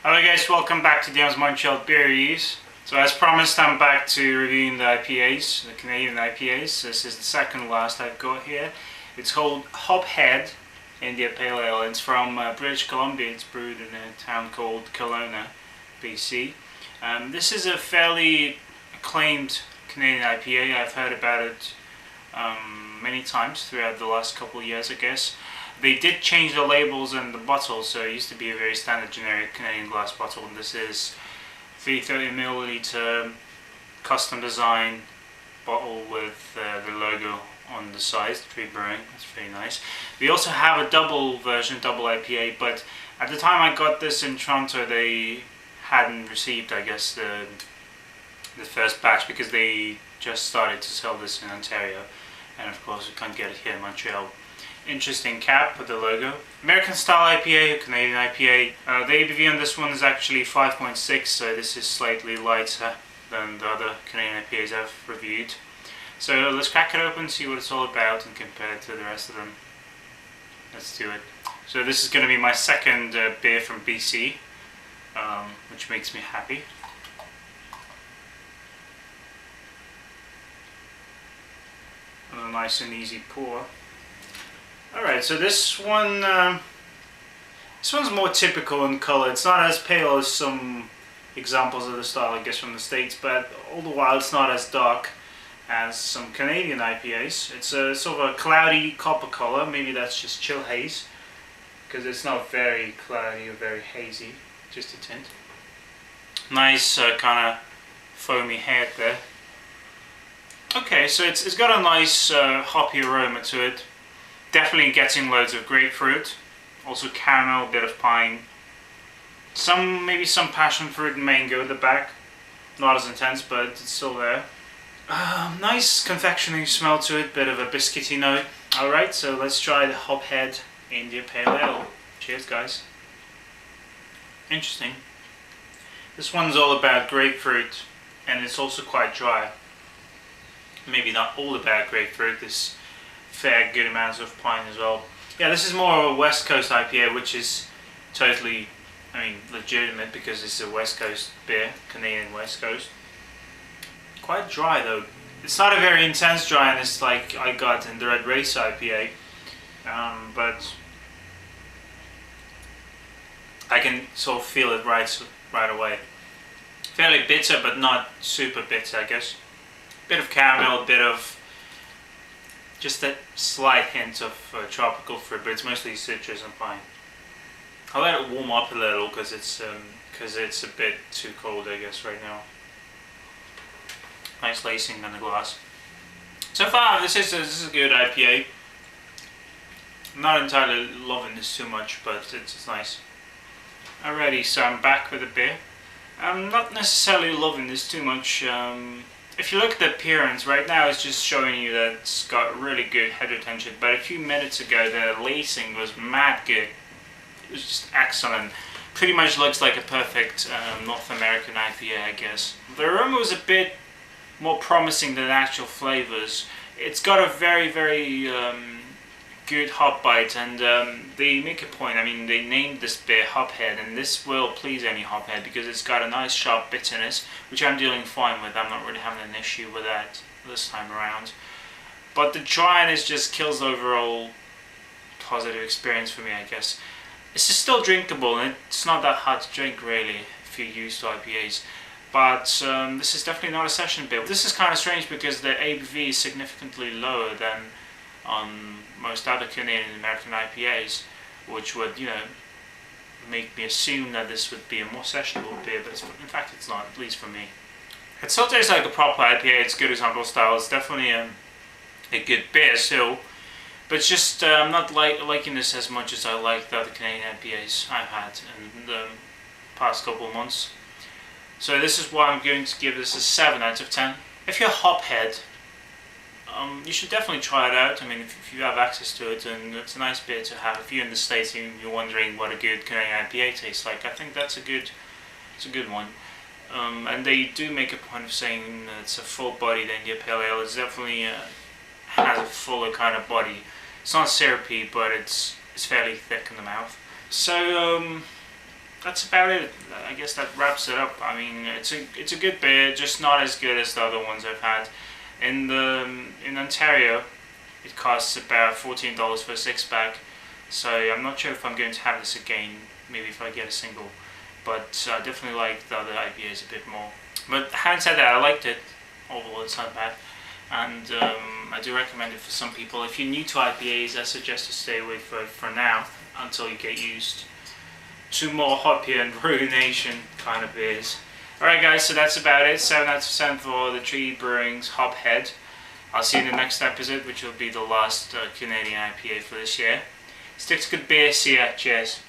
Hello guys, welcome back to Denis Montreal Beer Reviews. So as promised, I'm back to reviewing the IPAs, the Canadian IPAs. This is the second last I've got here. It's called Hophead India Pale Ale. It's from British Columbia. It's brewed in a town called Kelowna, BC. This is a fairly acclaimed Canadian IPA. I've heard about it many times throughout the last couple of years, I guess. They did change the labels and the bottles, so it used to be a very standard generic Canadian glass bottle, and this is 330ml custom design bottle with the logo on the side, Tree Brewing. That's very nice. We also have a double version, double IPA, but at the time I got this in Toronto, they hadn't received, I guess, the first batch, because they just started to sell this in Ontario, and of course we can't get it here in Montreal. Interesting cap with the logo. American style IPA, Canadian IPA. The ABV on this one is actually 5.6, so this is slightly lighter than the other Canadian IPAs I've reviewed. So let's crack it open, see what it's all about, and compare it to the rest of them. Let's do it. So this is going to be my second beer from BC, which makes me happy. And a nice and easy pour. Alright, so this one's more typical in color. It's not as pale as some examples of the style, I guess, from the States, but all the while it's not as dark as some Canadian IPAs. It's a sort of a cloudy copper color. Maybe that's just chill haze, because it's not very cloudy or very hazy, just a tint. Nice kind of foamy head there. Okay, so it's got a nice hoppy aroma to it. Definitely getting loads of grapefruit, also caramel, a bit of pine, maybe some passion fruit and mango at the back. Not as intense, but it's still there. Nice confectionery smell to it, bit of a biscuity note. Alright, so let's try the Hophead India Pale Ale. Cheers, guys. Interesting. This one's all about grapefruit, and it's also quite dry. Maybe not all about grapefruit. This fair good amounts of pine as well. Yeah, this is more of a West Coast IPA, which is totally, legitimate, because it's a West Coast beer, Canadian West Coast. Quite dry though. It's not a very intense dryness like I got in the Red Race IPA, but I can sort of feel it right away. Fairly bitter, but not super bitter, I guess. Bit of caramel, a bit of just that slight hint of tropical fruit, but it's mostly citrus and pine. I'll let it warm up a little, because it's a bit too cold, I guess, right now. Nice lacing on the glass. So far, this is a good IPA. I'm not entirely loving this too much, but it's nice. Alrighty, so I'm back with a beer. I'm not necessarily loving this too much. If you look at the appearance, right now it's just showing you that it's got really good head retention, but a few minutes ago the lacing was mad good. It was just excellent. Pretty much looks like a perfect North American IPA, I guess. The aroma was a bit more promising than actual flavors. It's got a very, very good hop bite, and they make a point. They named this beer Hophead, and this will please any hophead, because it's got a nice sharp bitterness, which I'm dealing fine with. I'm not really having an issue with that this time around. But the dryness just kills the overall positive experience for me, I guess. It's just still drinkable, and it's not that hard to drink really if you're used to IPAs. But this is definitely not a session beer. This is kind of strange, because the ABV is significantly lower than on most other Canadian and American IPAs, which would, make me assume that this would be a more sessionable beer, but in fact it's not, at least for me. It still tastes like a proper IPA. It's good example style. It's definitely a good beer still, but it's just I'm not liking this as much as I like the other Canadian IPAs I've had in the past couple of months. So this is why I'm going to give this a 7 out of 10. If you're a hophead, you should definitely try it out. If you have access to it, and it's a nice beer to have. If you're in the States and you're wondering what a good Canadian IPA tastes like, I think it's a good one. And they do make a point of saying that it's a full-bodied India Pale Ale. It definitely has a fuller kind of body. It's not syrupy, but it's fairly thick in the mouth. So that's about it. I guess that wraps it up. I mean, it's a good beer, just not as good as the other ones I've had. In Ontario, it costs about $14 for a 6-pack. So I'm not sure if I'm going to have this again. Maybe if I get a single, but I definitely like the other IPAs a bit more. But having said that, I liked it. Overall, it's not bad, and I do recommend it for some people. If you're new to IPAs, I suggest to stay away for now until you get used to more hoppier and ruination kind of beers. Alright guys, so that's about it. 7 out of 10 for the Treaty Brewing's Hophead. I'll see you in the next episode, which will be the last Canadian IPA for this year. Stick to good beer, see ya, cheers.